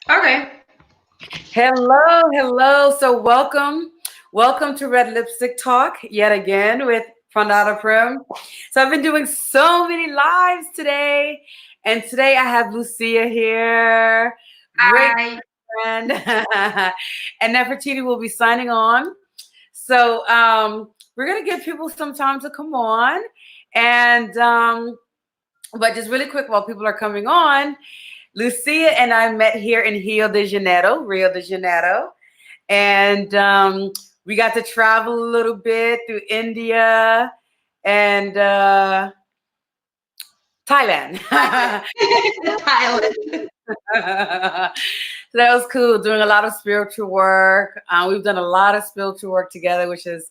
Okay. Hello. So welcome to Red Lipstick Talk yet again with Fondata Prim. So I've been doing so many lives today, and today I have Lucia here, great Hi. friend, and Nefertiti will be signing on. So we're gonna give people some time to come on, and but just really quick while people are coming on. Lucia and I met here in Rio de Janeiro, and we got to travel a little bit through India and Thailand. Thailand. So that was cool. Doing a lot of spiritual work. We've done a lot of spiritual work together, which has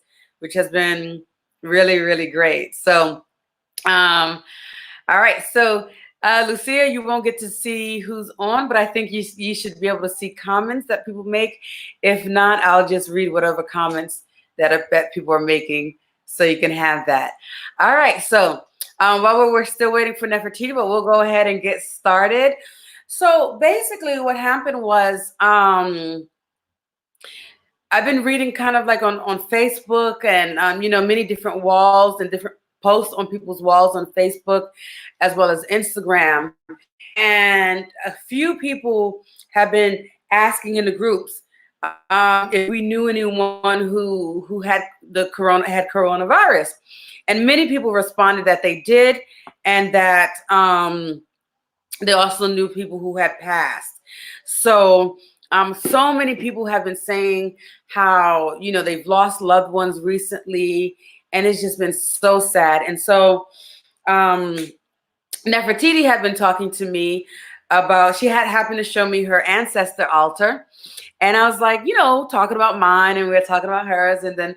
been really great. So all right. So, Lucia, you won't get to see who's on, but I think you should be able to see comments that people make. If not, I'll just read whatever comments that people are making, so you can have that. All right. So, while we're still waiting for Nefertiti, but we'll go ahead and get started. So, basically, what happened was, I've been reading kind of like on Facebook and many different walls and different posts on people's walls on Facebook as well as Instagram. And a few people have been asking in the groups if we knew anyone who had coronavirus. And many people responded that they did, and that they also knew people who had passed. So so many people have been saying how they've lost loved ones recently, and it's just been so sad. And so um, Nefertiti had been talking to me about, she had happened to show me her ancestor altar, and I was like, talking about mine, and we were talking about hers, and then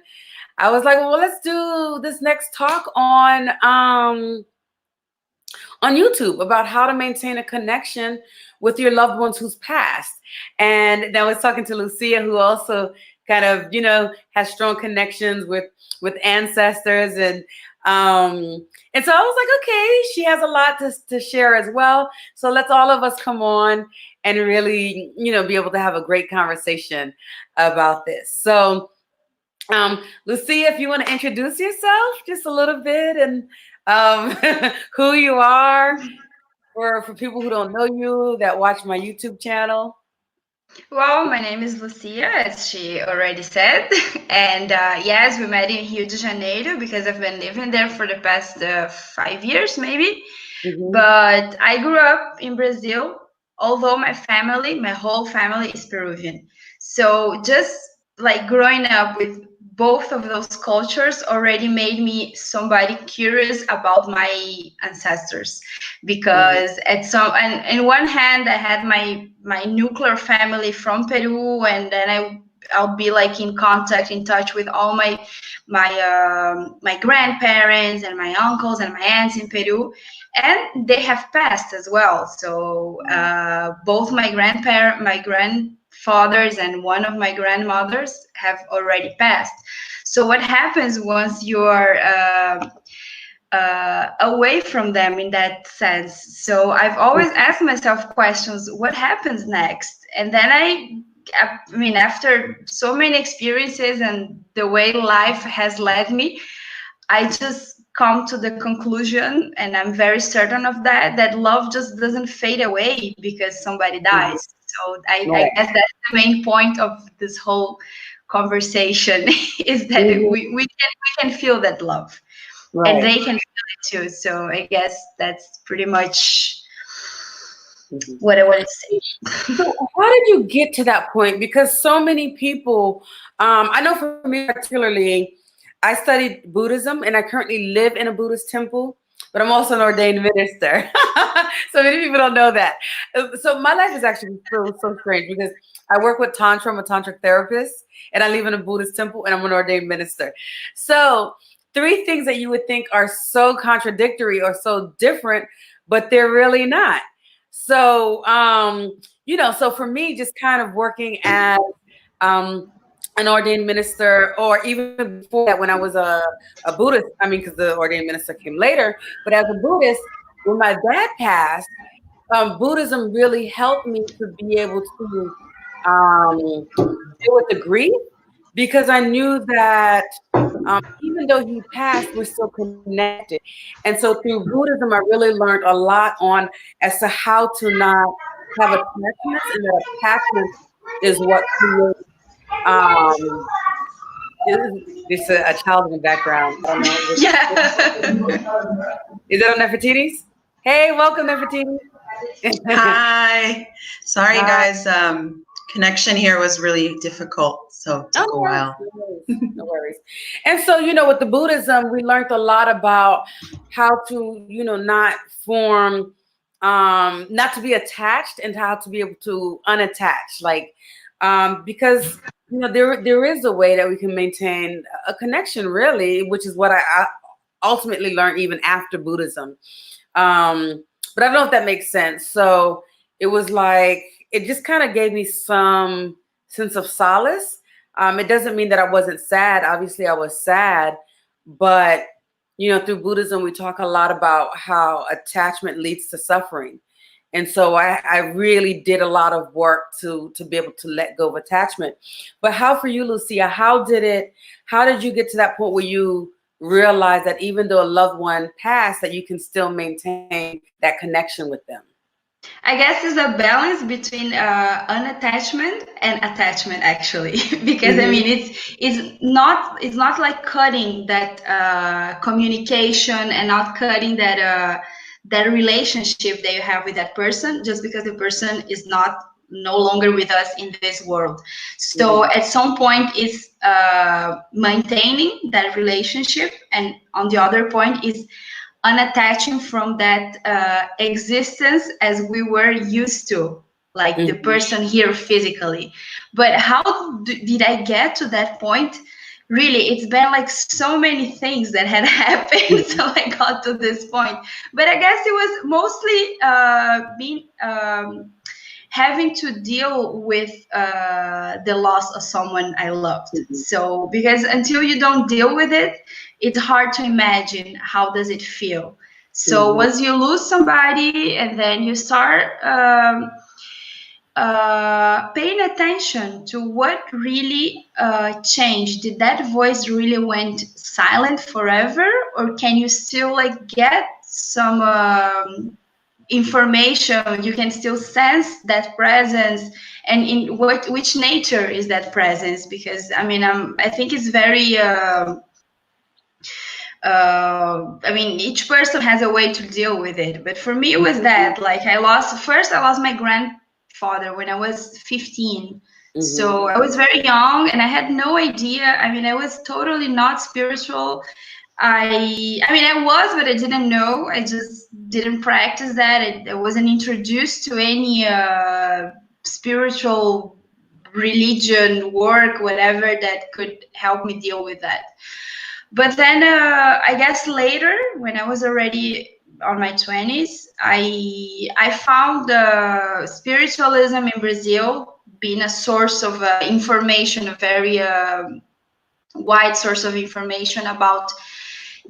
I was like, well, let's do this next talk on YouTube about how to maintain a connection with your loved ones who's passed. And then I was talking to Lucia, who also kind of, has strong connections with ancestors, and so I was like, okay, she has a lot to share as well. So let's all of us come on and really, be able to have a great conversation about this. So Lucia, if you want to introduce yourself just a little bit, and who you are for people who don't know you that watch my YouTube channel. Well, my name is Lucia, as she already said. And yes, we met in Rio de Janeiro because I've been living there for the past 5 years, maybe. Mm-hmm. But I grew up in Brazil, although my whole family is Peruvian. So just like growing up with both of those cultures already made me somebody curious about my ancestors, because at some and in one hand I had my nuclear family from Peru, and then I'll be like in contact, in touch with all my grandparents and my uncles and my aunts in Peru, and they have passed as well. So both my grandfathers and one of my grandmothers have already passed. So what happens once you are away from them in that sense? So I've always asked myself questions: what happens next? And then I mean, after so many experiences and the way life has led me, I just come to the conclusion, and I'm very certain of that, that love just doesn't fade away because somebody dies. So I Right. guess that's the main point of this whole conversation is that Mm-hmm. we can feel that love, and Right. they can feel it too. So I guess that's pretty much Mhm. what I want to say. So how did you get to that point? Because so many people, I know for me particularly, I studied Buddhism and I currently live in a Buddhist temple, but I'm also an ordained minister. So many people don't know that. So my life is actually so strange because I work with Tantra, I'm a Tantric therapist, and I live in a Buddhist temple and I'm an ordained minister. So three things that you would think are so contradictory or so different, but they're really not. So, so for me, just kind of working as um, an ordained minister, or even before that, when I was a Buddhist, I mean, because the ordained minister came later, but as a Buddhist, when my dad passed, Buddhism really helped me to be able to deal with the grief, because I knew that even though he passed, we're still connected. And so through Buddhism, I really learned a lot on as to how to not have attachments, and that attachment is what creates. Um, there's a child in the background. I don't know. Yeah. Is it on Nefertiti's? Hey, welcome, Nefertiti. Hi. Sorry, Hi. guys. Connection here was really difficult, so it took a while. No worries. No worries. And so, with the Buddhism, we learned a lot about how to, not form, not to be attached, and how to be able to unattach. Like, because there is a way that we can maintain a connection, really, which is what I ultimately learned even after Buddhism. But I don't know if that makes sense. So it was like, it just kind of gave me some sense of solace. It doesn't mean that I wasn't sad. Obviously, I was sad. But, through Buddhism, we talk a lot about how attachment leads to suffering. And so I really did a lot of work to be able to let go of attachment. But how for you, Lucia, how did you get to that point where you realize that even though a loved one passed, that you can still maintain that connection with them? I guess it's a balance between unattachment and attachment, actually, because I mean it's not like cutting that communication and not cutting that relationship that you have with that person just because the person is no longer with us in this world. So at some point it's maintaining that relationship, and on the other point is unattaching from that existence as we were used to, like the person here physically. But how did I get to that point? Really, it's been like so many things that had happened so I got to this point. But I guess it was mostly being having to deal with the loss of someone I loved. So because until you don't deal with it, it's hard to imagine how does it feel. So once you lose somebody and then you start paying attention to what really changed. Did that voice really went silent forever, or can you still like get some information? You can still sense that presence, and in which nature is that presence? Because I mean, I think it's very I mean, each person has a way to deal with it, but for me it was that, like, I lost my grandfather when I was 15. So I was very young and I had no idea. I mean, I was totally not spiritual. I was, but I didn't know. I just didn't practice that. I wasn't introduced to any spiritual religion work, whatever that could help me deal with that. But then I guess later, when I was already on my 20s, I found spiritualism in Brazil being a source of information, a very wide source of information about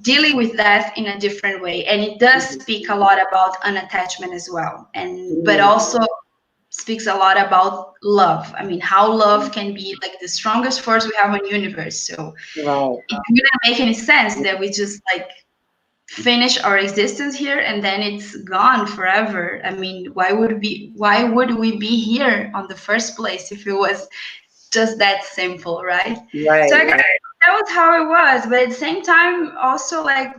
dealing with death in a different way. And it does speak a lot about unattachment as well, and but also speaks a lot about love. I mean, how love can be like the strongest force we have in the universe. So it wouldn't make any sense that we just like finish our existence here and then it's gone forever. I mean, why would we be here on the first place if it was just that simple, right? So I guess that was how it was. But at the same time, also like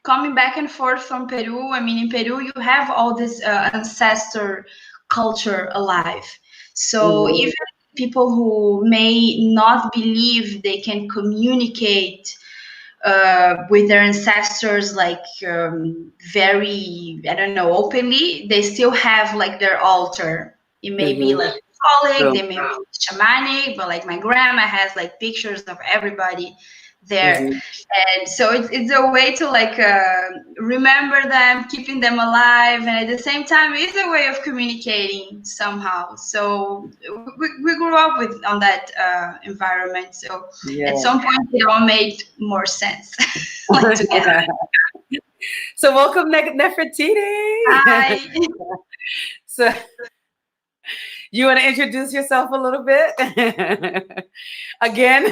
coming back and forth from Peru. I mean, in Peru, you have all this ancestor culture alive. So even people who may not believe they can communicate with their ancestors, like very, I don't know, openly, they still have like their altar. It may be like Catholic, they may be shamanic, but like my grandma has like pictures of everybody there. And so it's a way to like remember them, keeping them alive, and at the same time it's a way of communicating somehow. So we grew up with on that environment, so at some point it all made more sense. Like together. So welcome, Nefertiti. Hi. So you want to introduce yourself a little bit? Again,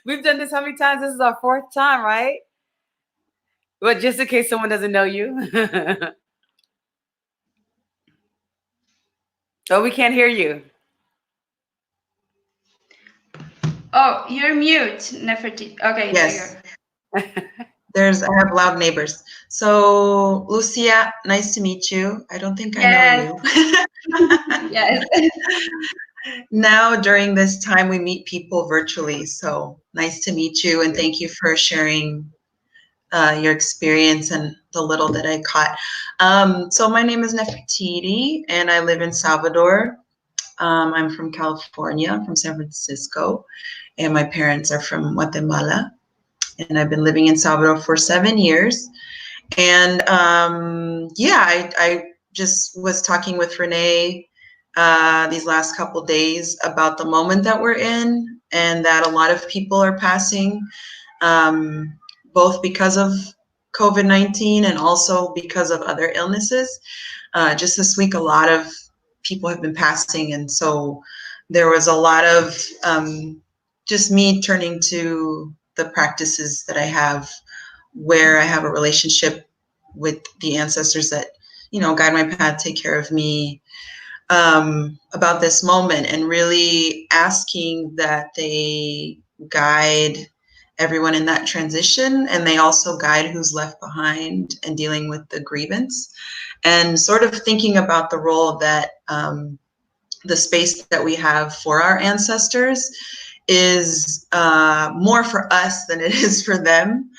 we've done this how many times? This is our fourth time, right? Well, just in case someone doesn't know you. Oh, we can't hear you. Oh, you're mute, Nefertiti. Okay, there you Yes. are. I have loud neighbors. So, Lucia, nice to meet you. I don't think I know Yes, you. yes. Now, during this time, we meet people virtually. So, nice to meet you. And thank you for sharing your experience and the little that I caught. So, my name is Nefertiti, and I live in Salvador. I'm from California, from San Francisco, and my parents are from Guatemala. And I've been living in Salvador for 7 years. And yeah, I just was talking with Renee these last couple days about the moment that we're in, and that a lot of people are passing, um, both because of COVID-19 and also because of other illnesses. Just this week, a lot of people have been passing, and so there was a lot of just me turning to the practices that I have, where I have a relationship with the ancestors that, guide my path, take care of me, about this moment, and really asking that they guide everyone in that transition, and they also guide who's left behind and dealing with the grievance, and sort of thinking about the role that the space that we have for our ancestors is more for us than it is for them.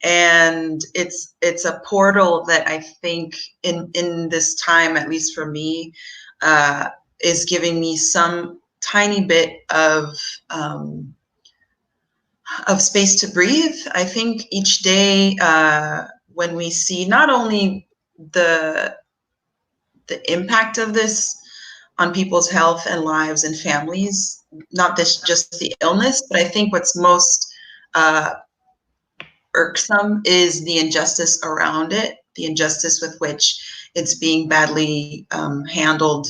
And it's a portal that I think in this time, at least for me, is giving me some tiny bit of space to breathe. I think each day, when we see not only the impact of this on people's health and lives and families, not this just the illness, but I think what's most uh, irksome is the injustice around it, the injustice with which it's being badly handled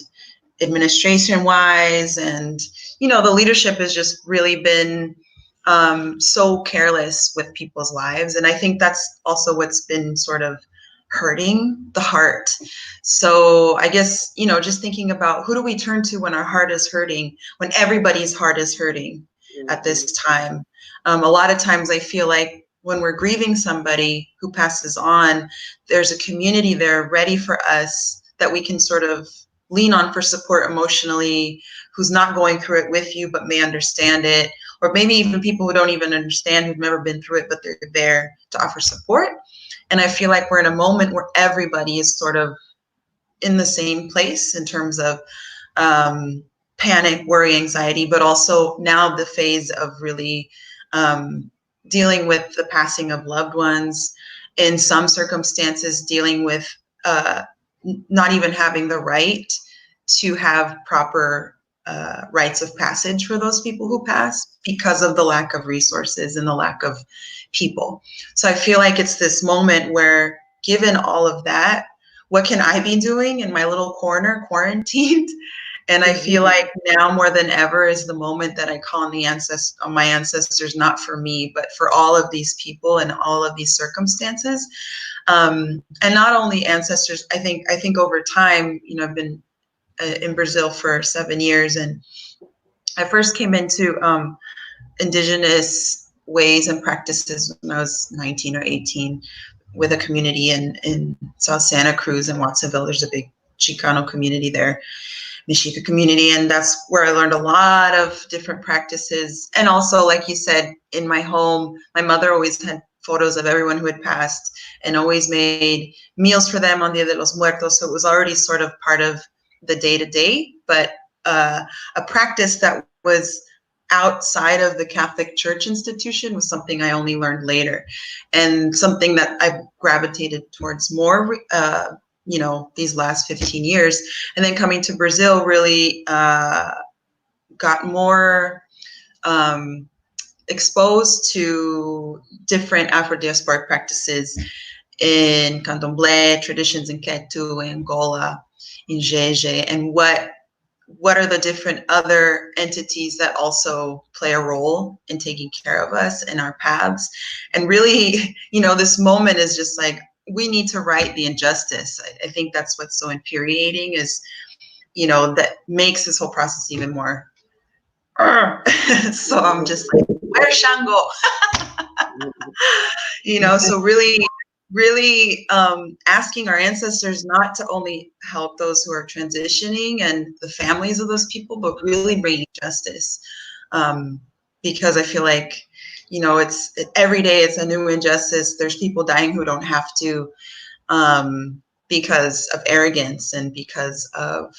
administration wise. And, the leadership has just really been so careless with people's lives. And I think that's also what's been sort of hurting the heart. So I guess, just thinking about who do we turn to when our heart is hurting, when everybody's heart is hurting at this time. A lot of times I feel like when we're grieving somebody who passes on, there's a community there ready for us that we can sort of lean on for support emotionally, who's not going through it with you but may understand it, or maybe even people who don't even understand, who've never been through it, but they're there to offer support. And I feel like we're in a moment where everybody is sort of in the same place in terms of panic, worry, anxiety, but also now the phase of really dealing with the passing of loved ones, in some circumstances dealing with not even having the right to have proper rites of passage for those people who pass because of the lack of resources and the lack of people. So I feel like it's this moment where, given all of that, what can I be doing in my little corner, quarantined? And I feel like now more than ever is the moment that I call on my ancestors, not for me, but for all of these people and all of these circumstances. And not only ancestors, I think over time, I've been in Brazil for 7 years, and I first came into indigenous ways and practices when I was 19 or 18 with a community in South Santa Cruz and Watsonville. There's a big Chicano community there, Mexica community, and that's where I learned a lot of different practices. And also, like you said, in my home, my mother always had photos of everyone who had passed and always made meals for them on Dia de los Muertos. So it was already sort of part of the day-to-day, but a practice that was outside of the Catholic Church institution was something I only learned later, and something that I've gravitated towards more these last 15 years. And then coming to Brazil really got more exposed to different Afro-diasporic practices in Candomblé, traditions in Quetu, Angola, Injeje, and what are the different other entities that also play a role in taking care of us in our paths. And really, this moment is just like, we need to right the injustice. I think that's what's so infuriating is, that makes this whole process even more. So I'm just like, where's Shango? So really asking our ancestors not to only help those who are transitioning and the families of those people, but really bringing justice. Because I feel like, it's every day it's a new injustice. There's people dying who don't have to, because of arrogance and because of,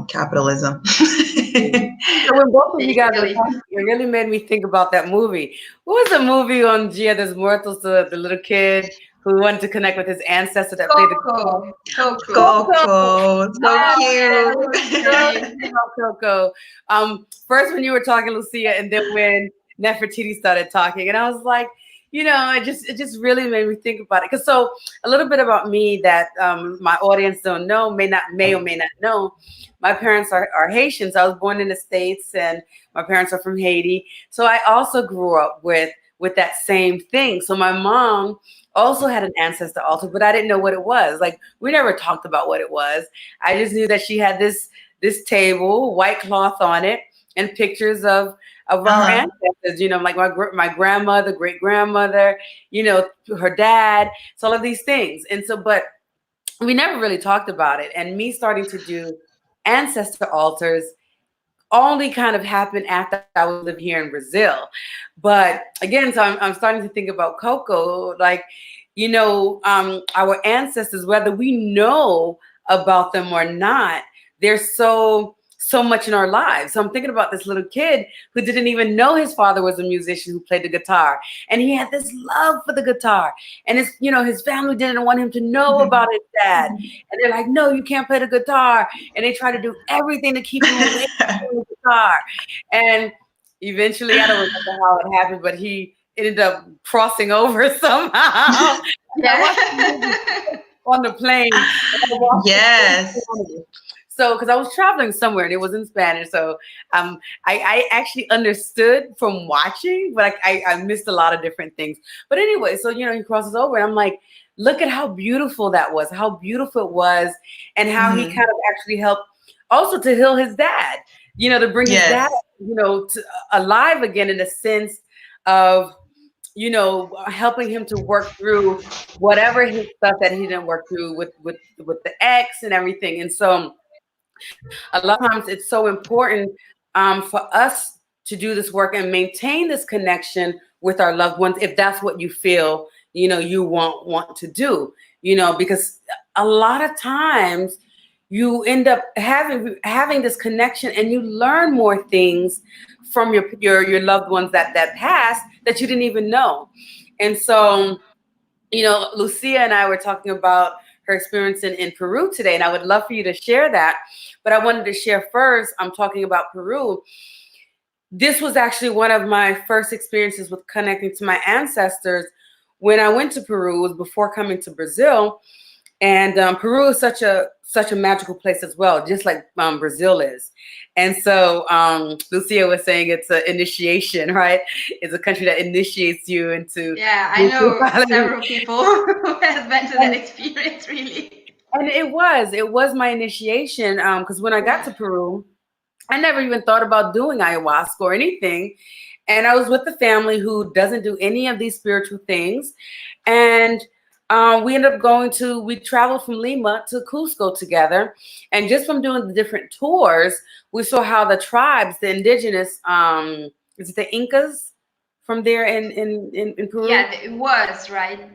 capitalism. So when both of you guys were talking, it really made me think about that movie. What was the movie on Dia de Muertos, the little kid who wanted to connect with his ancestor that played the Coco. Coco. So cute. Coco. First when you were talking, Lucia, and then when Nefertiti started talking, and I was like, it just really made me think about it. Because so a little bit about me that my audience don't know, may or may not know. My parents are Haitians. I was born in the States, and my parents are from Haiti. So I also grew up with that same thing. So my mom also had an ancestor altar, but I didn't know what it was. Like, we never talked about what it was. I just knew that she had this table, white cloth on it, and pictures of our ancestors, like my grandmother, great grandmother, her dad, so all of these things. And so, but we never really talked about it. And me starting to do ancestor altars only kind of happened after I was living here in Brazil. But again, so I'm starting to think about Coco, like, our ancestors, whether we know about them or not, they're so much in our lives. So I'm thinking about this little kid who didn't even know his father was a musician who played the guitar, and he had this love for the guitar, and his family didn't want him to know about his dad, and they're like, no, you can't play the guitar, and they try to do everything to keep him away from the guitar. And eventually, I don't remember how it happened, but he ended up crossing over somehow. Yeah. On the plane. Yes. So, because I was traveling somewhere and it was in Spanish, so I actually understood from watching, but I missed a lot of different things. But anyway, so he crosses over, and I'm like, look at how beautiful that was, how beautiful it was, and how he kind of actually helped also to heal his dad, to bring his dad, to alive again, in the sense of helping him to work through whatever his stuff that he didn't work through with the ex and everything. And so a lot of times it's so important for us to do this work and maintain this connection with our loved ones, if that's what you feel you want to do, because a lot of times you end up having this connection, and you learn more things from your loved ones that passed that you didn't even know. And so Lucia and I were talking about her experience in Peru today, and I would love for you to share that. But I wanted to share first, I'm talking about Peru. This was actually one of my first experiences with connecting to my ancestors. When I went to Peru, it was before coming to Brazil. And Peru is such a magical place as well, just like Brazil is. And so Lucia was saying it's an initiation, right? It's a country that initiates you into. Yeah, I know several people who have been to that experience, really. And it was my initiation, because when I got to Peru, I never even thought about doing ayahuasca or anything. And I was with a family who doesn't do any of these spiritual things. And we ended up we traveled from Lima to Cusco together. And just from doing the different tours, we saw how the tribes, the indigenous, is it the Incas from there in Peru? Yeah, it was, right?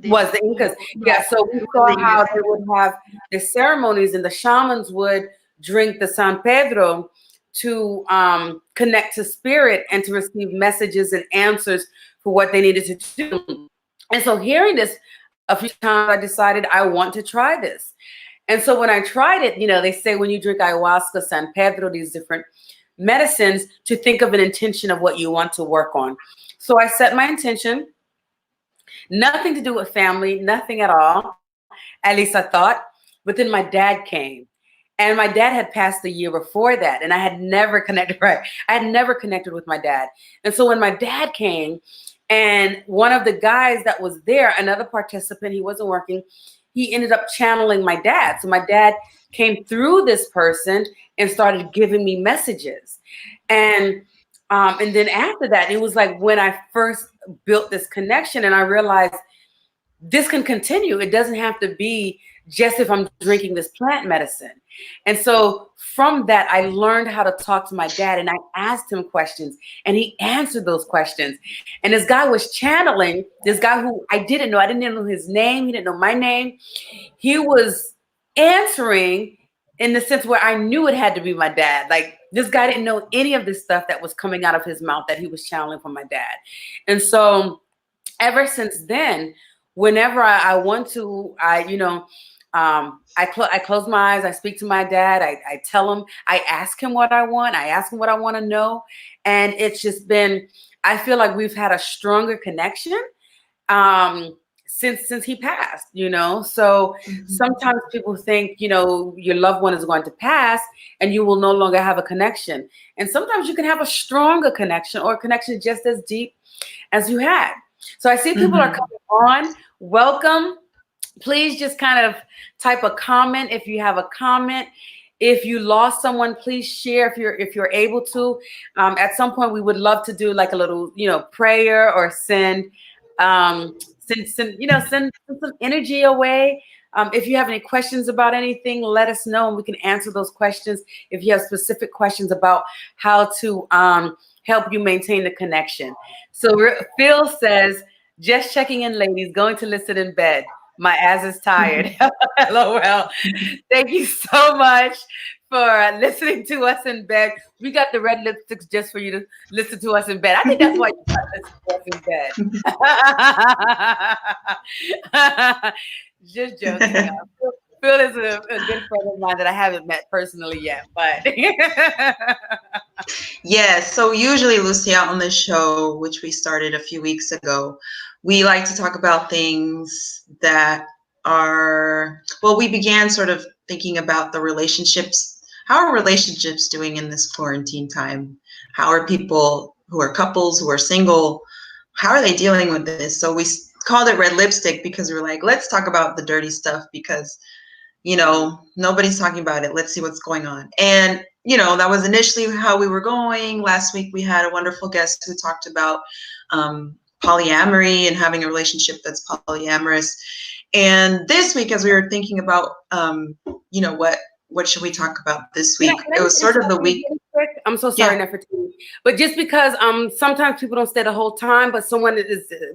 Was the Incas. Yeah, so we saw how they would have the ceremonies, and the shamans would drink the San Pedro to connect to spirit and to receive messages and answers for what they needed to do. And so hearing this a few times, I decided I want to try this. And so when I tried it, they say when you drink ayahuasca, San Pedro, these different medicines, to think of an intention of what you want to work on. So I set my intention, nothing to do with family, nothing at all. At least I thought. But then my dad came. And my dad had passed the year before that, and I had never connected, right? I had never connected with my dad. And so when my dad came, and one of the guys that was there, another participant, he wasn't working, he ended up channeling my dad. So my dad came through this person and started giving me messages. And then after that, it was like when I first built this connection, and I realized this can continue. It doesn't have to be just if I'm drinking this plant medicine. And so from that, I learned how to talk to my dad, and I asked him questions, and he answered those questions. And this guy was channeling this guy who I didn't know. I didn't know his name. He didn't know my name. He was answering in the sense where I knew it had to be my dad. Like, this guy didn't know any of this stuff that was coming out of his mouth that he was channeling from my dad. And so ever since then, whenever I want to, I close my eyes, I speak to my dad, I tell him, I ask him what I want, I ask him what I want to know. And it's just been, I feel like we've had a stronger connection since he passed, So sometimes people think, your loved one is going to pass and you will no longer have a connection. And sometimes you can have a stronger connection, or a connection just as deep as you had. So I see people are coming on. Welcome. Please just kind of type a comment if you have a comment. If you lost someone, please share if you're able to. At some point, we would love to do like a little, prayer, or send some energy away. If you have any questions about anything, let us know and we can answer those questions. If you have specific questions about how to help you maintain the connection. So Phil says, just checking in, ladies, going to listen in bed. My ass is tired. LOL. Thank you so much for listening to us in bed. We got the red lipsticks just for you to listen to us in bed. I think that's why you got to listen to us in bed. Just joking. Phil is a good friend of mine that I haven't met personally yet, but yes. So usually, Lucia, on the show, which we started a few weeks ago, we like to talk about things that are, well, we began sort of thinking about the relationships. How are relationships doing in this quarantine time? How are people who are couples, who are single, how are they dealing with this? So we called it Red Lipstick because we were like, let's talk about the dirty stuff because, nobody's talking about it. Let's see what's going on. And, that was initially how we were going. Last week, we had a wonderful guest who talked about polyamory and having a relationship that's polyamorous. And this week, as we were thinking about, what should we talk about this week? It was sort of the week. I'm so sorry, Nefertiti. But just because sometimes people don't stay the whole time, but someone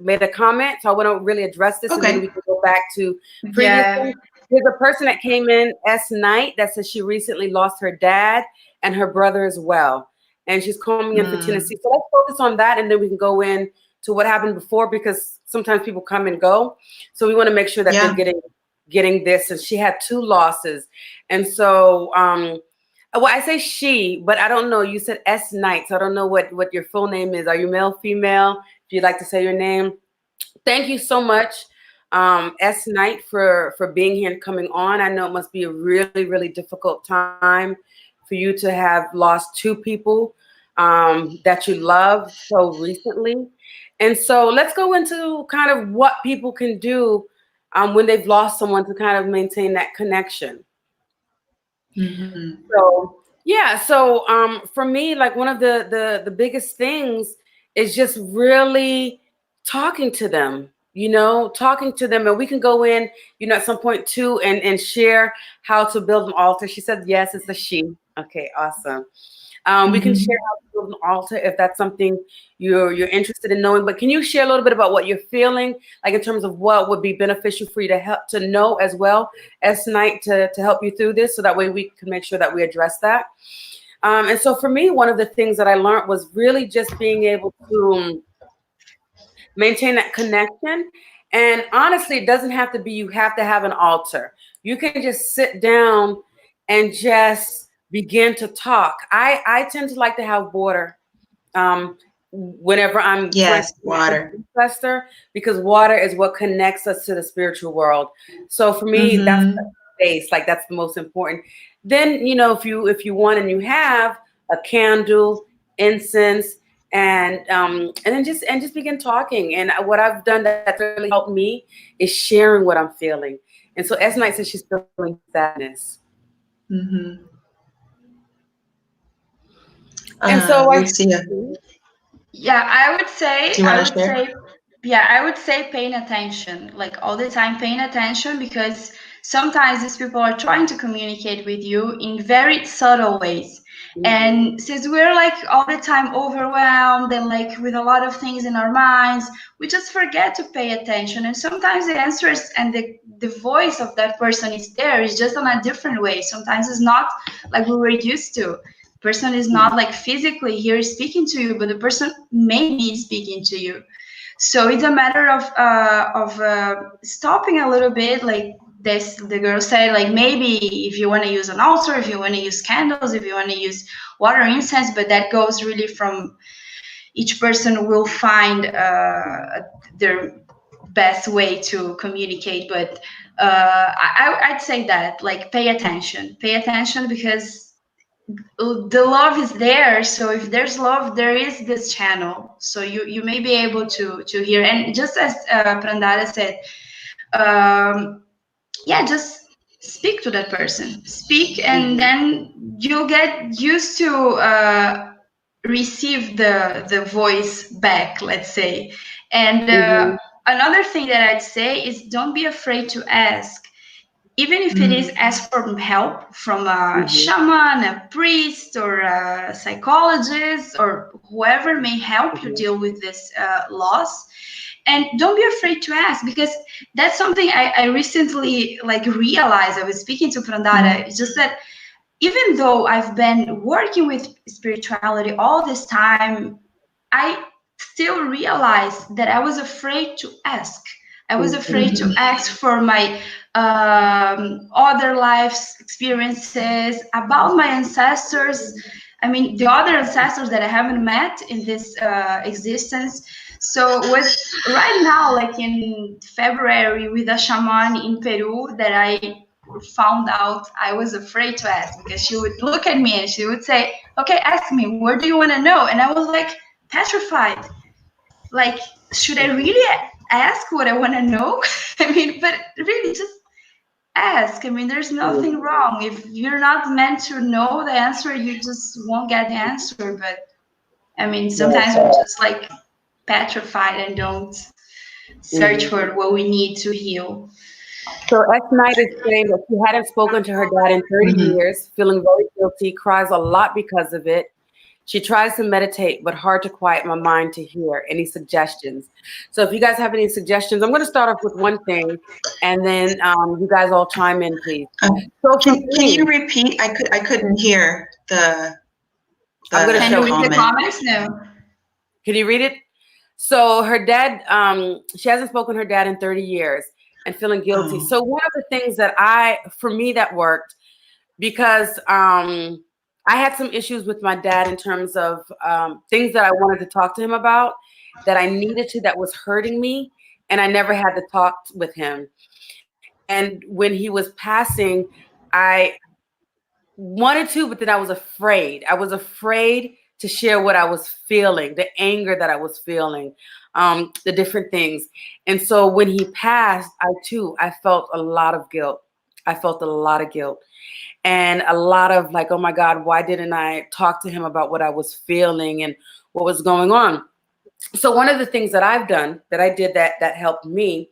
made a comment, so I want to really address this, and then we can go back to previous things. There's a person that came in, S. Knight, that says she recently lost her dad and her brother as well. And she's coming in for Tennessee. So let's focus on that, and then we can go in to what happened before, because sometimes people come and go. So we want to make sure that they're getting this. And she had 2 losses. And so, well, I say she, but I don't know. You said S. Knight, so I don't know what your full name is. Are you male, female? If you'd like to say your name. Thank you so much, S. Knight, for being here and coming on. I know it must be a really, really difficult time for you to have lost 2 people that you love so recently. And so let's go into kind of what people can do when they've lost someone to kind of maintain that connection. So for me, like, one of the biggest things is just really talking to them, and we can go in, at some point too, and share how to build an altar. She said, yes, it's a she. Okay, awesome. We can share how to build an altar if that's something you're interested in knowing. But can you share a little bit about what you're feeling, like in terms of what would be beneficial for you to know as well as Night to help you through this, so that way we can make sure that we address that. And so for me, one of the things that I learned was really just being able to maintain that connection. And honestly, it doesn't have to be, you have to have an altar. You can just sit down and just begin to talk. I tend to like to have water whenever I'm water, because water is what connects us to the spiritual world. So for me, that's the space. Like that's the most important. Then, you know, if you want and you have a candle, incense, and then just begin talking. And what I've done that's really helped me is sharing what I'm feeling. And so S Night says she's feeling sadness. Mm-hmm. And so Lucia, Yeah, do you want to share? I would say paying attention, like all the time paying attention, because sometimes these people are trying to communicate with you in very subtle ways. And since we're like all the time overwhelmed and like with a lot of things in our minds, we just forget to pay attention. And sometimes the answers and the voice of that person is there, is just on a different way. Sometimes it's not like we were used to. Person is not like physically here speaking to you, but the person may be speaking to you. So it's a matter of stopping a little bit, like this the girl said, like maybe if you want to use an altar, if you want to use candles, if you want to use water incense, but that goes really from each person will find their best way to communicate. But I'd say that like pay attention, because the love is there. So if there's love, there is this channel, so you may be able to hear. And just as Prandada said, um, yeah, just speak to that person, speak, and then you'll get used to receive the voice back, let's say. And another thing that I'd say is don't be afraid to ask, even if it is ask for help from a shaman, a priest, or a psychologist, or whoever may help you deal with this loss. And don't be afraid to ask, because that's something I recently like realized. I was speaking to Prandada. It's just that even though I've been working with spirituality all this time, I still realized that I was afraid to ask. I was afraid to ask for my other life's experiences, about my ancestors. I mean, the other ancestors that I haven't met in this existence. So it was right now, like in February, with a shaman in Peru that I found out. I was afraid to ask, because she would look at me and she would say, "Okay, ask me, where do you want to know?" And I was like petrified. Like, should I really ask what I want to know? I mean, but really, just ask. I mean, there's nothing wrong. If you're not meant to know the answer, you just won't get the answer. But I mean, sometimes we're just like petrified and don't search for what we need to heal. So S Night is saying that she hadn't spoken to her dad in 30 years, feeling very guilty, cries a lot because of it. She tries to meditate, but hard to quiet my mind to hear. Any suggestions? So if you guys have any suggestions, I'm going to start off with one thing, and then you guys all chime in, please. So Can you repeat? I couldn't hear the. I'm going to show you the comments now. Can you read it? So her dad, she hasn't spoken to her dad in 30 years and feeling guilty. So one of the things that for me that worked, because I had some issues with my dad in terms of things that I wanted to talk to him about, that I needed to, that was hurting me, and I never had to talk with him. And when he was passing, I wanted to, but then I was afraid. I was afraid to share what I was feeling, the anger that I was feeling, the different things. And so when he passed, I felt a lot of guilt. I felt a lot of guilt. And a lot of like, oh my God, why didn't I talk to him about what I was feeling and what was going on? So one of the things that I've done, that I did that helped me,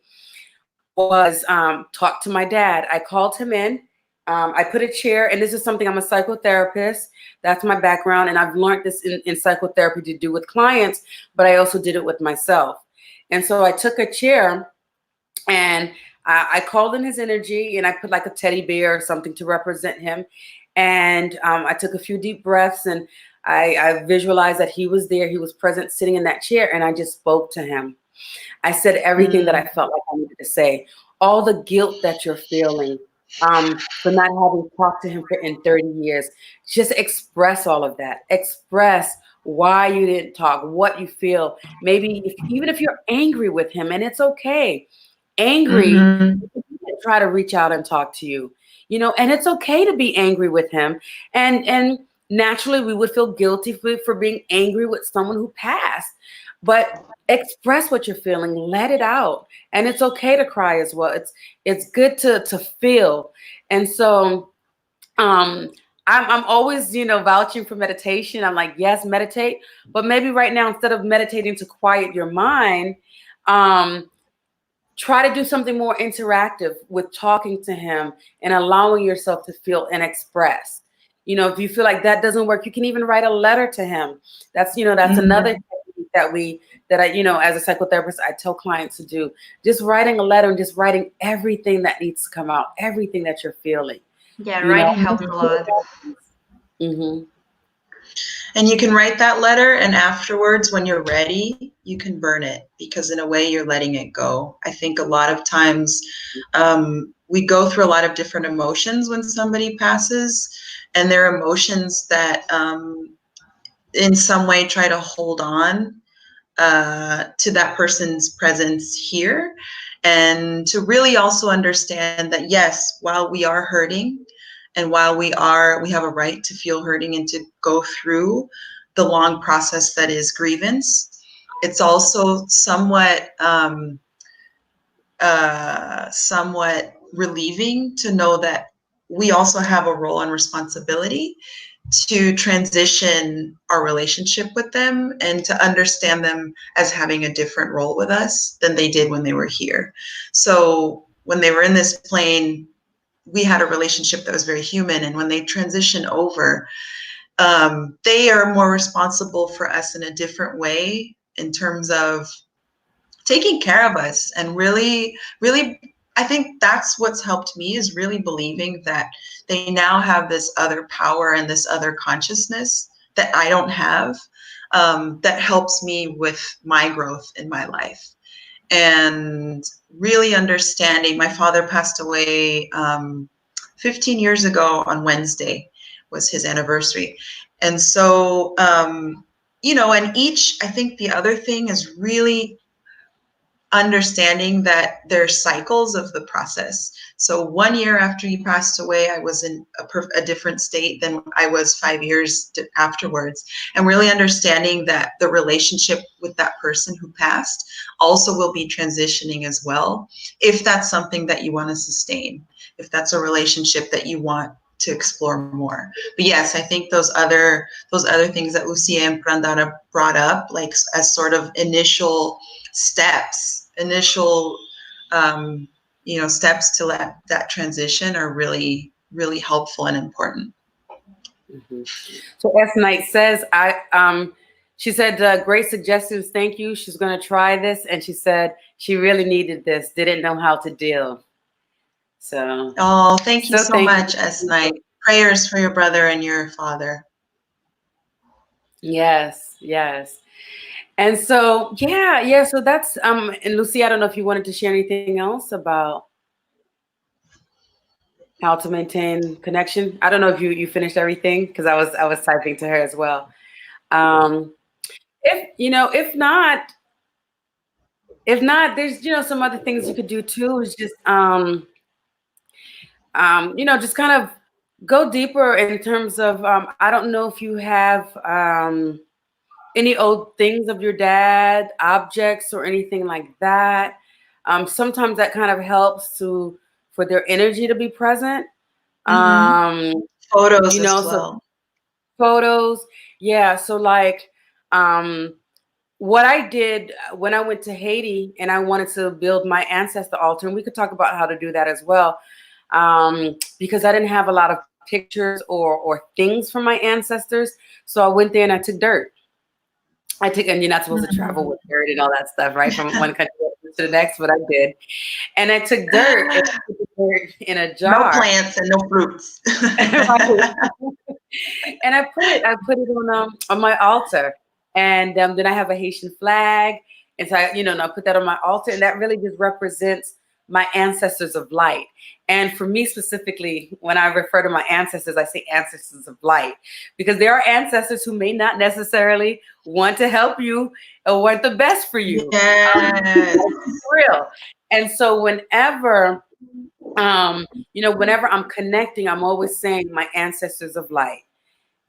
was talk to my dad. I called him in. I put a chair, and this is something, I'm a psychotherapist. That's my background. And I've learned this in psychotherapy to do with clients, but I also did it with myself. And so I took a chair, and I called in his energy, and I put like a teddy bear or something to represent him. And I took a few deep breaths, and I visualized that he was there. He was present, sitting in that chair. And I just spoke to him. I said everything that I felt like I needed to say. All the guilt that you're feeling for not having talked to him in 30 years. Just express all of that. Express why you didn't talk, what you feel. Maybe even if you're angry with him, and it's okay. Angry, try to reach out and talk to you. and it's okay to be angry with him. And naturally we would feel guilty for being angry with someone who passed. But express what you're feeling, let it out. And it's okay to cry as well. It's good to feel. And so I'm always, vouching for meditation. I'm like, yes, meditate, but maybe right now, instead of meditating to quiet your mind, try to do something more interactive with talking to him and allowing yourself to feel and express. If you feel like that doesn't work, you can even write a letter to him. That's another technique that I, as a psychotherapist, I tell clients to do. Just writing a letter and just writing everything that needs to come out, everything that you're feeling. Yeah, writing helps a lot. Mm-hmm. And you can write that letter, and afterwards, when you're ready, you can burn it, because in a way you're letting it go. I think a lot of times we go through a lot of different emotions when somebody passes, and they're emotions that in some way try to hold on to that person's presence here, and to really also understand that, yes, while we are hurting, and while we have a right to feel hurting and to go through the long process that is grievance, it's also somewhat relieving to know that we also have a role and responsibility to transition our relationship with them and to understand them as having a different role with us than they did when they were here. So when they were in this plane, we had a relationship that was very human. And when they transition over, they are more responsible for us in a different way in terms of taking care of us. And really, really, I think that's what's helped me, is really believing that they now have this other power and this other consciousness that I don't have, that helps me with my growth in my life. And really understanding, my father passed away 15 years ago on Wednesday was his anniversary. And so, and I think the other thing is really understanding that there's cycles of the process. So 1 year after he passed away, I was in a different state than I was 5 years afterwards. And really understanding that the relationship with that person who passed also will be transitioning as well, if that's something that you want to sustain, if that's a relationship that you want to explore more. But yes, I think those other things that Lucia and Prandana brought up, like as sort of initial steps to that transition, are really, really helpful and important. Mm-hmm. So S Knight says, she said, great suggestions, thank you. She's going to try this, and she said she really needed this, didn't know how to deal. So thank you so much, S Knight. Prayers for your brother and your father. Yes. And so, so that's, and Lucy, I don't know if you wanted to share anything else about how to maintain connection. I don't know if you finished everything, because I was typing to her as well. If not, there's, some other things you could do too, is just, just kind of go deeper in terms of, I don't know if you have, any old things of your dad, objects or anything like that. Sometimes that kind of helps for their energy to be present. Photos as well. So photos. Yeah. So like, what I did when I went to Haiti and I wanted to build my ancestor altar, and we could talk about how to do that as well, because I didn't have a lot of pictures or things from my ancestors. So I went there and I took dirt. And you're not supposed to travel with dirt and all that stuff, right? From one country to the next, but I did. And I took dirt and put the dirt in a jar. No plants and no fruits. And I put it on my altar. And then I have a Haitian flag. And so I put that on my altar. And that really just represents my ancestors of light. And for me specifically, when I refer to my ancestors, I say ancestors of light, because there are ancestors who may not necessarily want to help you or want the best for you. Yes. For real. And so whenever Whenever I'm connecting, I'm always saying my ancestors of light.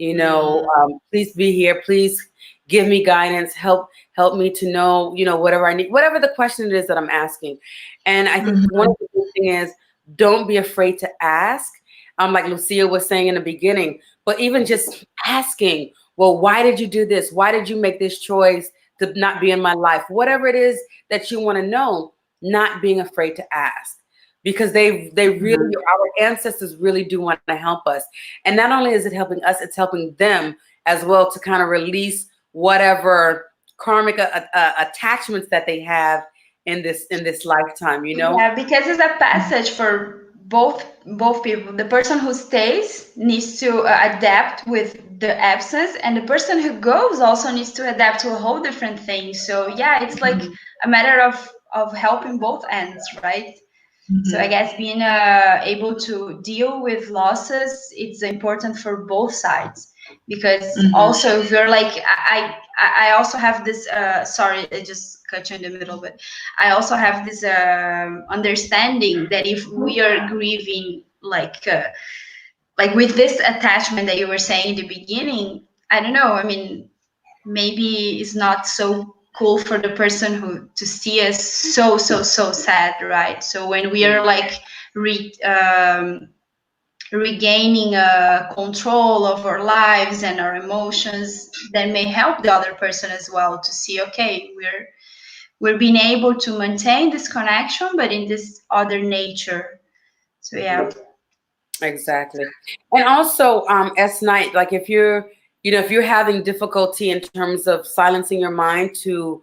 Mm. Please be here. Please give me guidance. Help me to know, whatever I need, whatever the question it is that I'm asking. And I think one Mhm. of the big things is don't be afraid to ask. Like Lucia was saying in the beginning, but even just asking, well, why did you do this? Why did you make this choice to not be in my life? Whatever it is that you want to know, not being afraid to ask. Because they really, our ancestors really do want to help us. And not only is it helping us, it's helping them as well to kind of release whatever karmic attachments that they have in this lifetime. Yeah, because it's a passage for both people. The person who stays needs to adapt with the absence, and the person who goes also needs to adapt to a whole different thing. So yeah, it's like Mhm. a matter of helping both ends, right? So I Mhm. guess being able to deal with losses, it's important for both sides. Because Mhm. also if you're like I also have this sorry, I just cut you in the middle, but I also have this understanding that if we are grieving like with this attachment that you were saying in the beginning, I don't know, I mean, maybe it's not so cool for the person who to see us so sad, right? So when we are like re, regaining control of our lives and our emotions, that may help the other person as well to see, okay, we're being able to maintain this connection but in this other nature. So yeah. Exactly. And also, as night, like if you're having difficulty in terms of silencing your mind to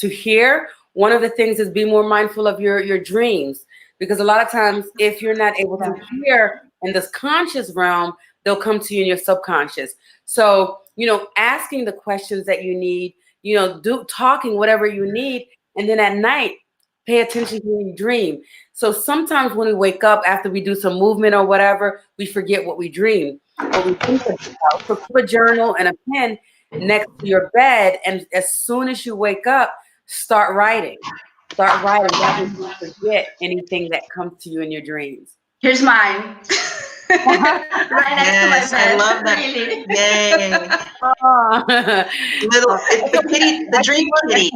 hear, one of the things is be more mindful of your dreams. Because a lot of times, if you're not able to hear in this conscious realm, they'll come to you in your subconscious. So, asking the questions that you need, talking whatever you need, and then at night, pay attention to your dream. So sometimes when we wake up after we do some movement or whatever, we forget what we dreamed. But we think about. So keep a journal and a pen next to your bed, and as soon as you wake up, start writing. Start writing. That way you don't forget anything that comes to you in your dreams. Here's mine. Right next to my Yes, I bed, love that. really. Yay. Oh. Little, it's the kitty, the I dream think kitty.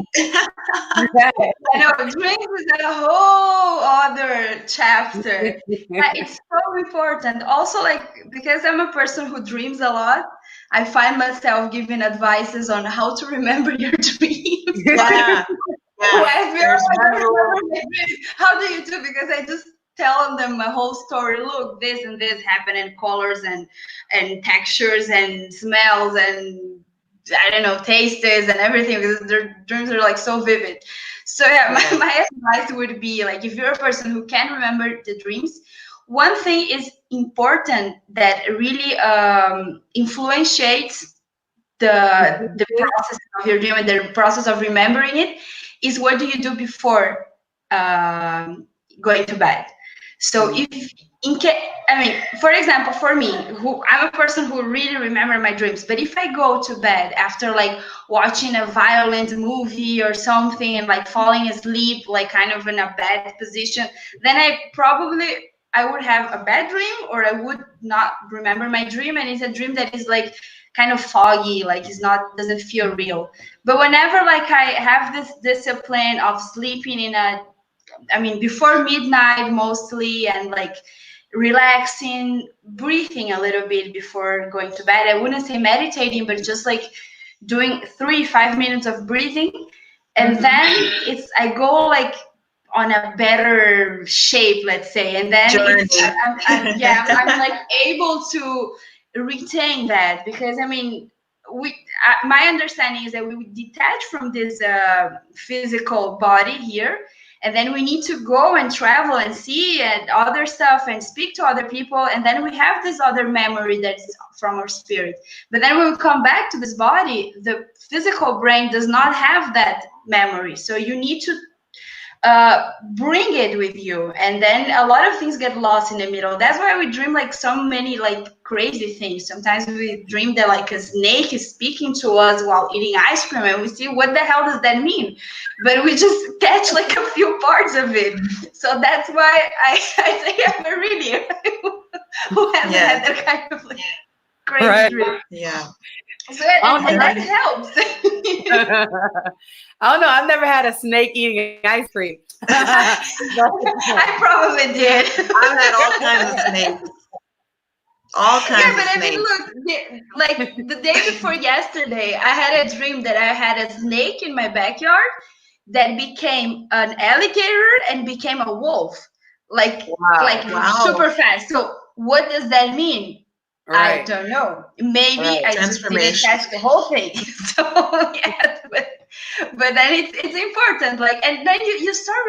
I know dreams is a whole other chapter. It's so important. Also, like because I'm a person who dreams a lot, I find myself giving advices on how to remember your dreams. Like Yeah, who yeah. ask me, There's "Oh, I one don't rule. remember my dreams." How do you do? Because I just tell them my whole story. Look, this and this happened, and colors and textures and smells and I don't know, tastes and everything because their dreams are like so vivid. So yeah, Yeah. my advice would be like if you're a person who can remember the dreams, one thing is important that really influentiates the process of your dream and the process of remembering it is what do you do before um, going to bed. So if in case, I mean, for example, for me, who I'm a person who really remember my dreams, but if I go to bed after like watching a violent movie or something and like falling asleep, like kind of in a bad position, then I would have a bad dream or I would not remember my dream, and it's a dream that is like kind of foggy, like it's not doesn't feel real. But whenever like I have this discipline of sleeping in a, I mean, before midnight mostly, and like relaxing, breathing a little bit before going to bed. I wouldn't say meditating, but just like doing 3 5 minutes of breathing, and Mhm. then it's I go like on a better shape, let's say, and then it's Journey. yeah, I'm like able to retain that because I mean we my understanding is that we detach from this physical body here, and then we need to go and travel and see and other stuff and speak to other people, and then we have this other memory that's from our spirit. But then when we come back to this body, the physical brain does not have that memory, so you need to bring it with you, and then a lot of things get lost in the middle. That's why we dream like so many like crazy things. Sometimes we dream that like a snake is speaking to us while eating ice cream, and we see what the hell does that mean, but we just catch like a few parts of it. So that's why I say I'm a reader who hasn't had that kind of like crazy dream. Yeah. So and that helps. I don't know. I've never had a snake eating ice cream. I probably did. I've had all kinds of snakes. All kinds Yeah, but of I mean, snakes. look, like the day before yesterday, I had a dream that I had a snake in my backyard that became an alligator and became a wolf, like Wow. super fast. So what does that mean? I Right. don't know. Maybe I just didn't Transformation. catch the whole thing. So yeah, but then it's important. Like, and then you start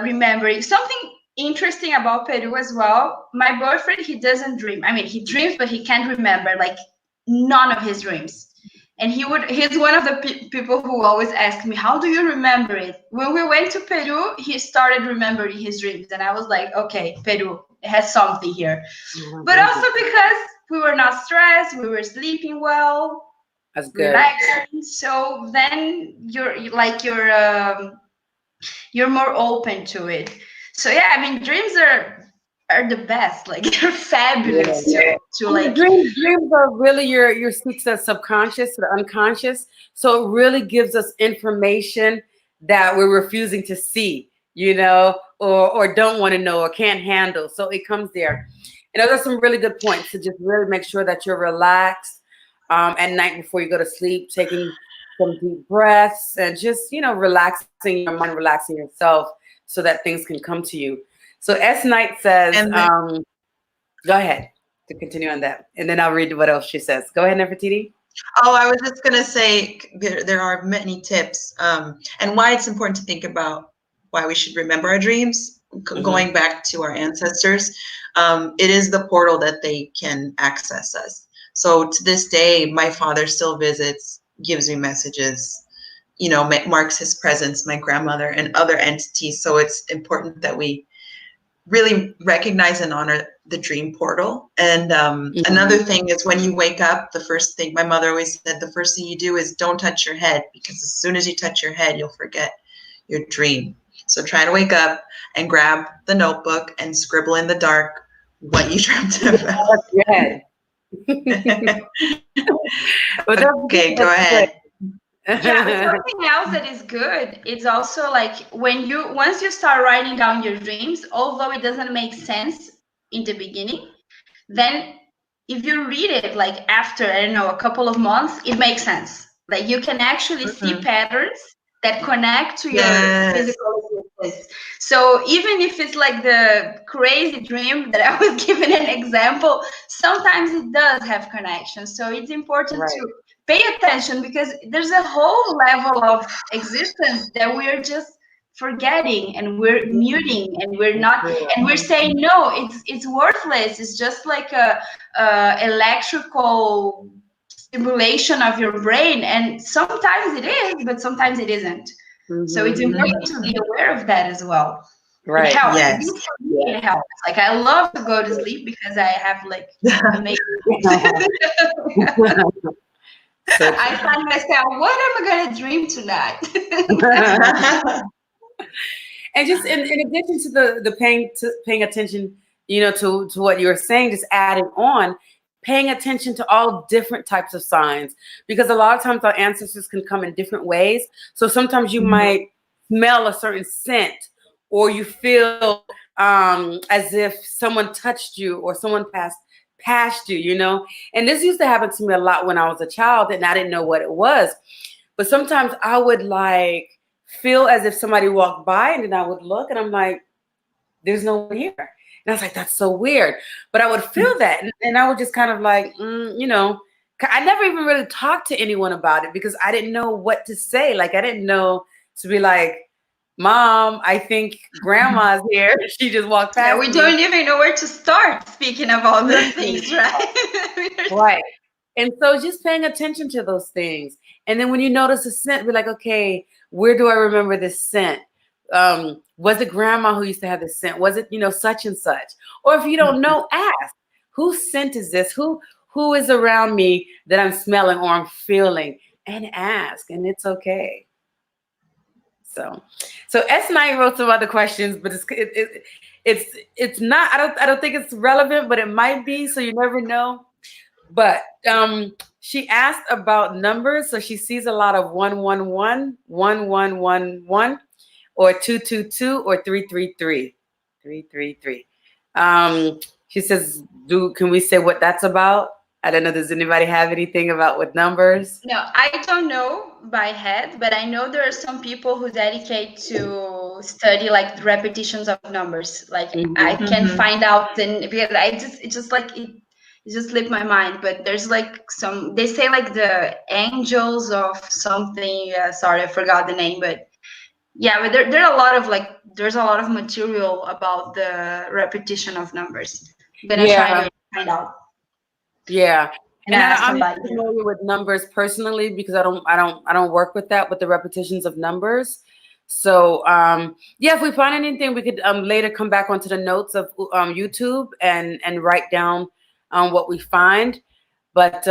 remembering something interesting about Peru as well. My boyfriend, he doesn't dream. I mean, he dreams, but he can't remember like none of his dreams. And he's one of the people who always ask me, how do you remember it? When we went to Peru, he started remembering his dreams. And I was like, okay, Peru, it has something here. But also because we were not stressed, we were sleeping well, That's good. relaxing. So then you're more open to it. So yeah, I mean, dreams are the best. Like they're fabulous to like. Dreams are really your speaks to the subconscious, to the unconscious. So it really gives us information that we're refusing to see, or don't want to know or can't handle. So it comes there. And those are some really good points to just really make sure that you're relaxed at night before you go to sleep, taking some deep breaths and just, relaxing your mind, relaxing yourself so that things can come to you. So S. Knight says, go ahead to continue on that. And then I'll read what else she says. Go ahead, Nefertiti. Oh, I was just going to say there are many tips and why it's important to think about why we should remember our dreams. Going back to our ancestors, it is the portal that they can access us. So to this day, my father still visits, gives me messages, marks his presence, my grandmother and other entities. So it's important that we really recognize and honor the dream portal. And another thing is when you wake up, the first thing, my mother always said, the first thing you do is don't touch your head, because as soon as you touch your head, you'll forget your dream. So try to wake up and grab the notebook and scribble in the dark what you dreamt about. Your head. Okay, go ahead. Yeah, something else that is good, it's also like once you start writing down your dreams, although it doesn't make sense in the beginning, then if you read it like after, I don't know, a couple of months, it makes sense. Like you can actually see patterns that connect to your physical existence. So even if it's like the crazy dream that I was giving an example, sometimes it does have connections. So it's important to pay attention, because there's a whole level of existence that we're just forgetting and we're muting and we're not, and we're saying no, it's worthless. It's just like a electrical stimulation of your brain, and sometimes it is, but sometimes it isn't. So it's important to be aware of that as well. Right. It helps. Yes. It helps. Like I love to go to sleep because I have like amazing. I find myself, what am I gonna dream tonight? And just in addition to the paying attention, to what you're saying, just adding on, paying attention to all different types of signs, because a lot of times our ancestors can come in different ways. So sometimes you might smell a certain scent, or you feel as if someone touched you or someone passed you, And this used to happen to me a lot when I was a child, and I didn't know what it was. But sometimes I would like feel as if somebody walked by, and then I would look and I'm like, there's no one here. And I was like, that's so weird. But I would feel that. And I would just kind of like, I never even really talked to anyone about it because I didn't know what to say. Like, I didn't know to be like, Mom, I think grandma's here. She just walked past. Yeah, we don't even know where to start speaking of all those things, right? Right. And so just paying attention to those things. And then when you notice a scent, be like, okay, where do I remember this scent? Was it grandma who used to have this scent? Was it, such and such? Or if you don't know, ask, whose scent is this? Who is around me that I'm smelling or I'm feeling? And ask, and it's okay. So S9 wrote some other questions, but it's not. I don't think it's relevant, but it might be. So you never know. But she asked about numbers, so she sees a lot of 111, 1111, or 222, or 333, 333. She says, can we say what that's about? I don't know. Does anybody have anything about what numbers? No, I don't know by head, but I know there are some people who dedicate to study like repetitions of numbers. Like I can find out, and because it just slipped my mind. But there's like they say like the angels of something. Sorry, I forgot the name, but yeah, but there are a lot of there's a lot of material about the repetition of numbers. I'm gonna try to find out. Yeah. And I'm not familiar with numbers personally because I don't work with that, with the repetitions of numbers. So yeah, if we find anything, we could later come back onto the notes of YouTube and write down what we find. But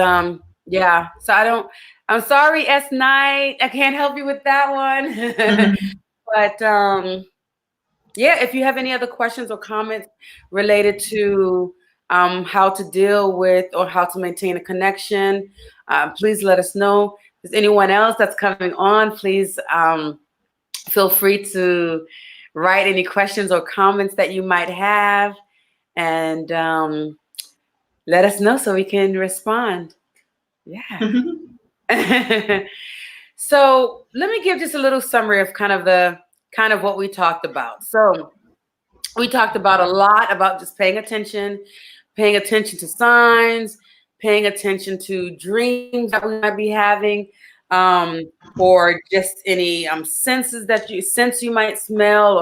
yeah, so I'm sorry, S9, I can't help you with that one. But yeah, if you have any other questions or comments related to how to deal with or how to maintain a connection, please let us know. If there's anyone else that's coming on, please feel free to write any questions or comments that you might have, and let us know so we can respond. Yeah. So let me give just a little summary of kind of what we talked about. So we talked about a lot about just paying attention to signs, paying attention to dreams that we might be having, or just any senses that you might smell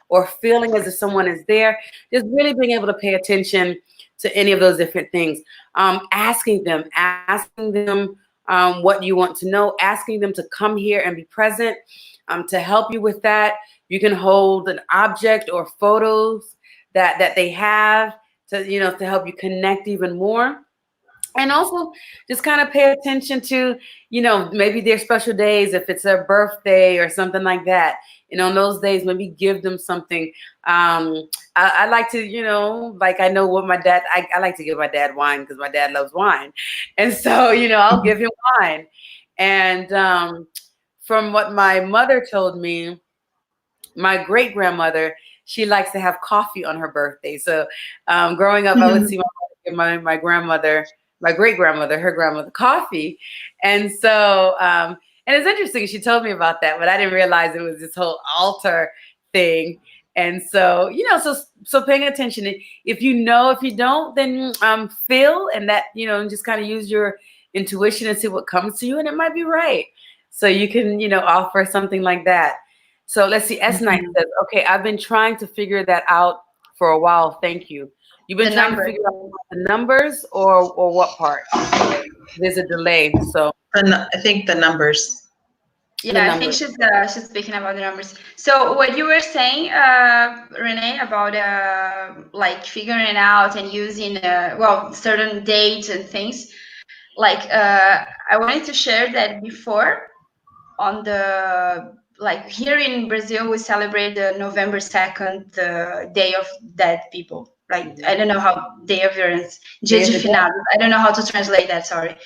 or feeling as if someone is there. Just really being able to pay attention to any of those different things. Asking them what you want to know, asking them to come here and be present to help you with that. You can hold an object or photos that they have to help you connect even more. And also just kind of pay attention to, maybe their special days, if it's their birthday or something like that. On those days, maybe give them something. I like to, like I know what my dad, I like to give my dad wine because my dad loves wine. And so, I'll give him wine. And from what my mother told me, my great grandmother, she likes to have coffee on her birthday. So growing up, I would see my grandmother, my great grandmother, her grandmother, coffee. And so, and it's interesting, she told me about that, but I didn't realize it was this whole altar thing. And so, so paying attention. If you don't, then feel, and that, just kind of use your intuition and see what comes to you, and it might be right. So you can, offer something like that. So let's see. S9 says, okay, I've been trying to figure that out for a while. Thank you. You've been trying to figure out the numbers or what part? There's a delay. So I think the numbers. Yeah, I think she's speaking about the numbers. So what you were saying, Renee, about like figuring out and using certain dates and things. Like I wanted to share that before on the here in Brazil we celebrate the November 2nd, the Day of Dead People. Like I don't know how Day of Violence, Dia de Finados. I don't know how to translate that. Sorry.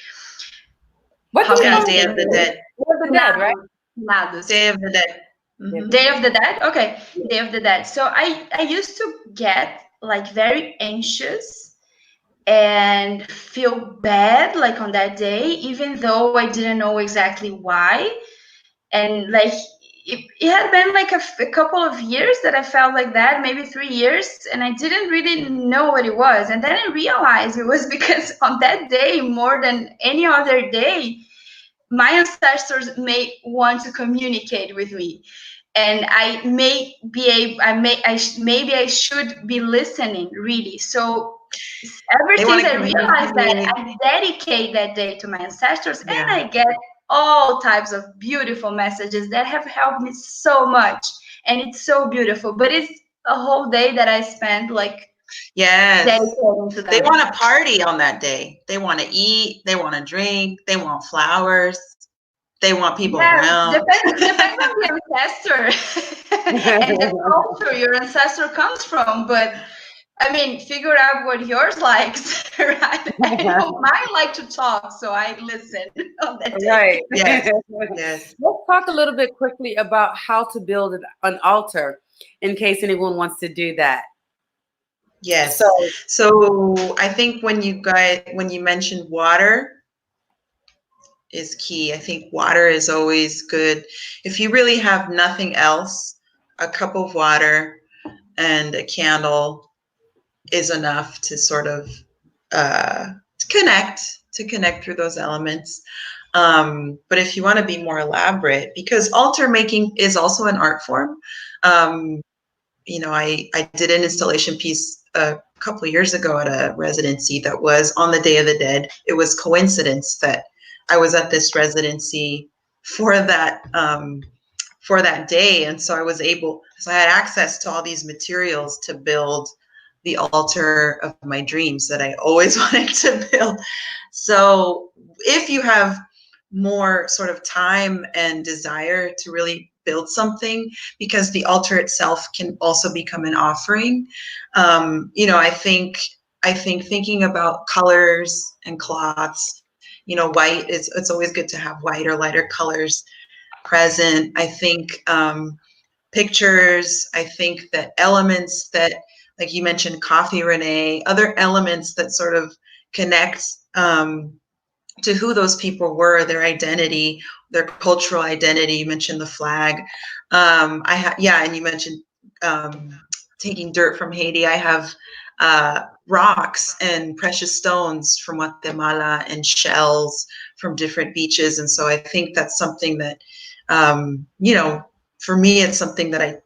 What Day of the Dead? Day of the Dead, right? Finados. Day of the Dead. Mm-hmm. Day of the Dead. Okay, Day of the Dead. So I used to get like very anxious and feel bad like on that day, even though I didn't know exactly why. And like it had been like a couple of years that I felt like that, maybe 3 years, and I didn't really know what it was. And then I realized it was because on that day, more than any other day, my ancestors may want to communicate with me, and maybe I should be listening, really. So ever They want since to I realized that, communicate. I dedicate that day to my ancestors, and Yeah. I get all types of beautiful messages that have helped me so much. And it's so beautiful. But it's a whole day that I spent like Yes. dedicating to They them. want to party on that day. They want to eat. They want to drink. They want flowers. They want people Yeah, around. depends on the ancestor and the culture your ancestor comes from. But I mean, figure out what yours likes, right? I know mine like to talk, so I listen on that day. Right. Yes. Yes. Let's talk a little bit quickly about how to build an altar in case anyone wants to do that. Yes. So, So I think when you mentioned water is key. I think water is always good. If you really have nothing else, a cup of water and a candle is enough to sort of to connect through those elements. But if you want to be more elaborate, because altar making is also an art form. Um, I did an installation piece a couple of years ago at a residency that was on the Day of the Dead. It was coincidence that I was at this residency for that day, and so I had access to all these materials to build the altar of my dreams that I always wanted to build. So if you have more sort of time and desire to really build something, because the altar itself can also become an offering. I think thinking about colors and cloths, white it's always good to have white or lighter colors present. I think pictures. I think that elements that, like you mentioned, coffee, Renee, other elements that sort of connect to who those people were, their identity, their cultural identity. You mentioned the flag. And you mentioned taking dirt from Haiti. I have rocks and precious stones from Guatemala and shells from different beaches, and so I think that's something that, for me, it's something that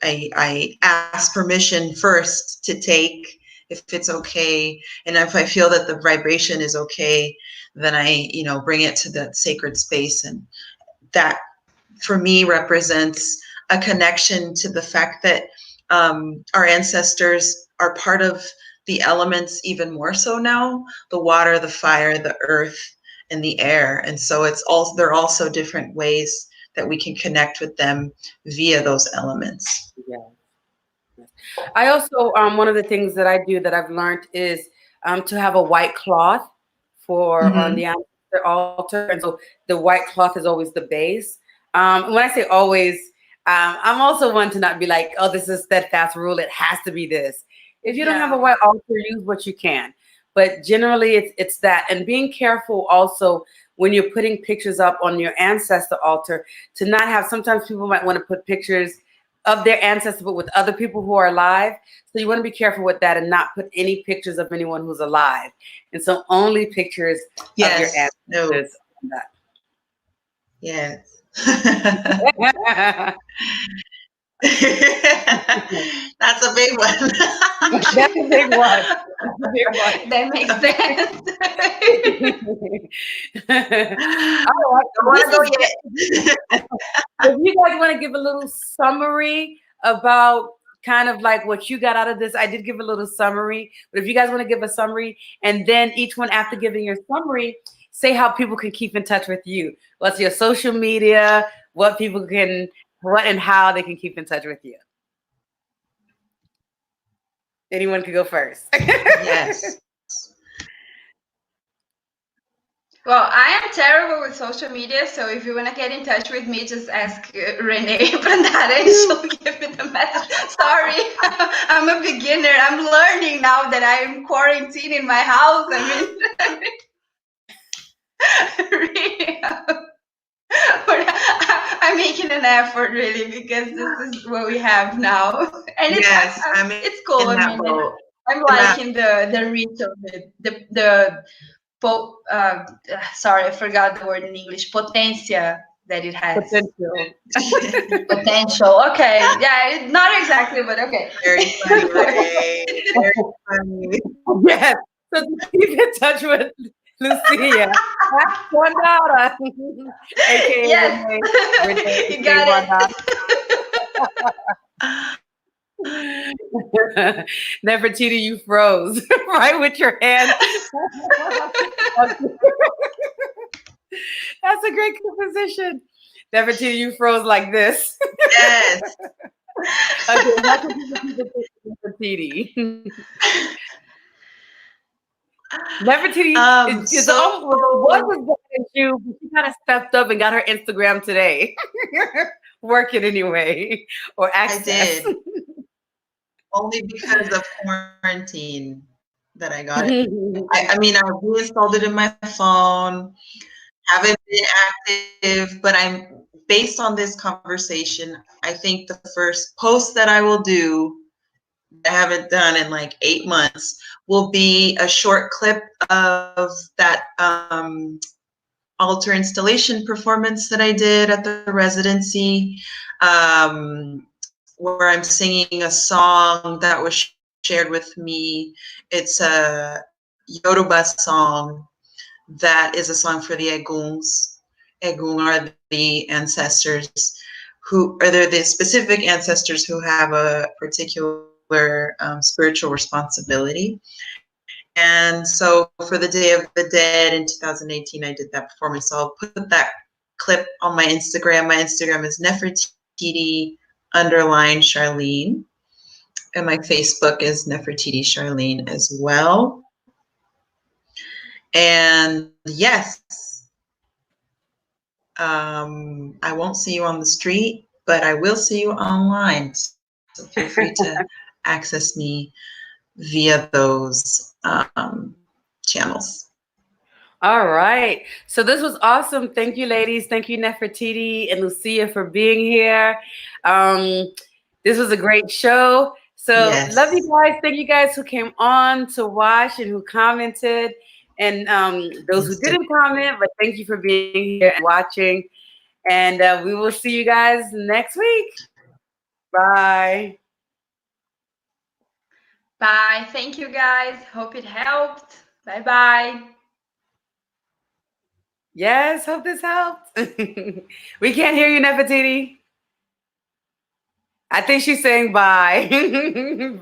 I ask permission first to take if it's okay, and if I feel that the vibration is okay, then I bring it to that sacred space, and that for me represents a connection to the fact that our ancestors are part of the elements even more so now, the water, the fire, the earth, and the air, and so there are also different ways that we can connect with them via those elements. yeah. I also, one of the things that I do that I've learned is to have a white cloth for on Mm-hmm. the ancestor altar, and so the white cloth is always the base. When I say always, I'm also one to not be like, oh, this is steadfast rule. It has to be this. If you don't have a Yeah. white altar, use what you can. But generally, it's that, and being careful also when you're putting pictures up on your ancestor altar to not have. Sometimes people might want to put pictures of their ancestors, but with other people who are alive. So you want to be careful with that and not put any pictures of anyone who's alive. And so only pictures of your Yes. No. ancestors on Yes. that. That's a big one. That's a big one. That's a big one. That makes sense. All right. Don't want to go yet. If you guys want to give a little summary about kind of like what you got out of this, I did give a little summary, but if you guys want to give a summary, and then each one after giving your summary, say how people can keep in touch with you. What's your social media? What and how they can keep in touch with you. Anyone can go first. Yes. Well, I am terrible with social media, so if you want to get in touch with me, just ask Renee Brandara and she'll give you the message. Sorry, I'm a beginner. I'm learning now that I'm quarantined in my house. I mean, really, I'm making an effort really because this is what we have now, and Yes. I'm it's cool. in I that mean, boat. I'm In that. liking the reach of it, sorry, I forgot the word in English. Potencia that it has. Potential. Potential. Okay. Yeah, not exactly, but okay. Very funny, Ray. Very funny. Yes. So to keep in touch with Lucia, Rondada, aka Yes. Renee You got Rondada. Ah, Nefertiti, you froze right with your hand. That's a great composition. Nefertiti, you froze like this. yes. Okay, how can people think of Nefertiti? Nefertiti is So almost was as bad as you, but she kind of stepped up and got her Instagram today. Working anyway, or I access. did only because of quarantine that I got it. I mean, I reinstalled it in my phone. Haven't been active, but I'm based on this conversation. I think the first post that I will do, that I haven't done in like 8 months, will be a short clip of that altar installation performance that I did at the residency, where I'm singing a song that was shared with me. It's a Yoruba song that is a song for the Eguns. Egun are the ancestors who are the specific ancestors who have a particular spiritual responsibility. And so for the Day of the Dead in 2018, I did that performance. So I'll put that clip on my Instagram. My Instagram is Nefertiti_Charlene. And my Facebook is Nefertiti Charlene as well. And yes, I won't see you on the street, but I will see you online. So feel free to access me via those channels. All right. So this was awesome. Thank you, ladies. Thank you, Nefertiti and Lucia, for being here. This was a great show. So love you Yes. guys. Thank you guys who came on to watch and who commented. And those who didn't comment, but thank you for being here and watching. And we will see you guys next week. Bye. Bye. Thank you guys. Hope it helped. Bye bye. Yes, hope this helped. We can't hear you, Nefertiti. I think she's saying bye. Bye.